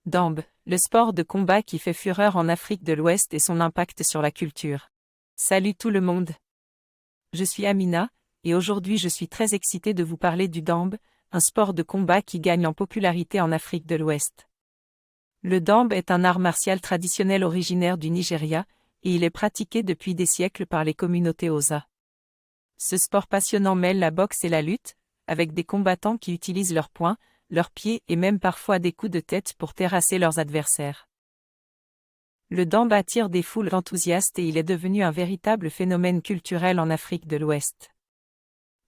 Dambe, le sport de combat qui fait fureur en Afrique de l'Ouest et son impact sur la culture. Salut tout le monde. Je suis Amina, et aujourd'hui je suis très excitée de vous parler du dambe, un sport de combat qui gagne en popularité en Afrique de l'Ouest. Le dambe est un art martial traditionnel originaire du Nigeria, et il est pratiqué depuis des siècles par les communautés Xhosa. Ce sport passionnant mêle la boxe et la lutte, avec des combattants qui utilisent leurs poings, leurs pieds et même parfois des coups de tête pour terrasser leurs adversaires. Le dambe attire des foules enthousiastes et il est devenu un véritable phénomène culturel en Afrique de l'Ouest.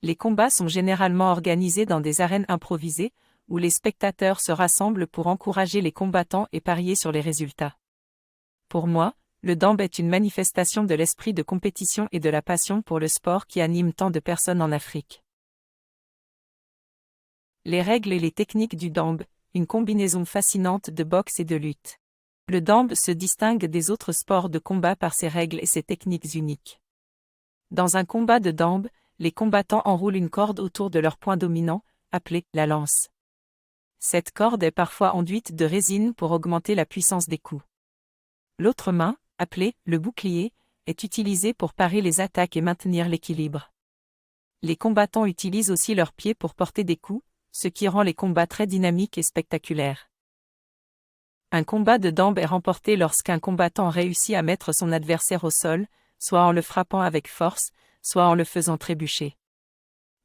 Les combats sont généralement organisés dans des arènes improvisées, où les spectateurs se rassemblent pour encourager les combattants et parier sur les résultats. Pour moi, le dambe est une manifestation de l'esprit de compétition et de la passion pour le sport qui anime tant de personnes en Afrique. Les règles et les techniques du dambe, une combinaison fascinante de boxe et de lutte. Le dambe se distingue des autres sports de combat par ses règles et ses techniques uniques. Dans un combat de dambe, les combattants enroulent une corde autour de leur point dominant, appelée la lance. Cette corde est parfois enduite de résine pour augmenter la puissance des coups. L'autre main, appelée le bouclier, est utilisée pour parer les attaques et maintenir l'équilibre. Les combattants utilisent aussi leurs pieds pour porter des coups, ce qui rend les combats très dynamiques et spectaculaires. Un combat de dambe est remporté lorsqu'un combattant réussit à mettre son adversaire au sol, soit en le frappant avec force, soit en le faisant trébucher.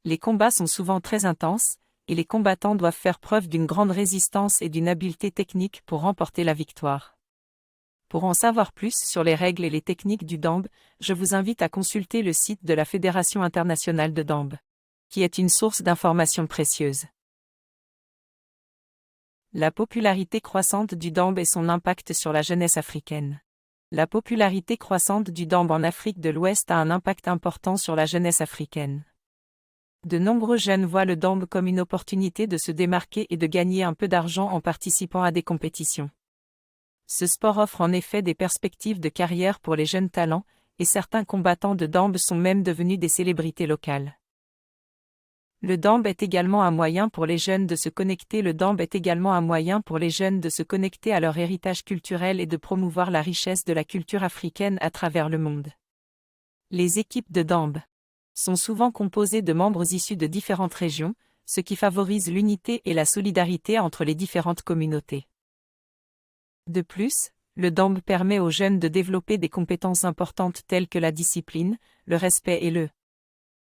Les combats sont souvent très intenses, et les combattants doivent faire preuve d'une grande résistance et d'une habileté technique pour remporter la victoire. Pour en savoir plus sur les règles et les techniques du dambe, je vous invite à consulter le site de la Fédération internationale de dambe, qui est une source d'informations précieuses. La popularité croissante du dambe et son impact sur la jeunesse africaine. La popularité croissante du dambe en Afrique de l'Ouest a un impact important sur la jeunesse africaine. De nombreux jeunes voient le dambe comme une opportunité de se démarquer et de gagner un peu d'argent en participant à des compétitions. Ce sport offre en effet des perspectives de carrière pour les jeunes talents, et certains combattants de dambe sont même devenus des célébrités locales. Le dambe est également un moyen pour les jeunes de se connecter. Le dambe est également un moyen pour les jeunes de se connecter à leur héritage culturel et de promouvoir la richesse de la culture africaine à travers le monde. Les équipes de dambe sont souvent composées de membres issus de différentes régions, ce qui favorise l'unité et la solidarité entre les différentes communautés. De plus, le dambe permet aux jeunes de développer des compétences importantes telles que la discipline, le respect et le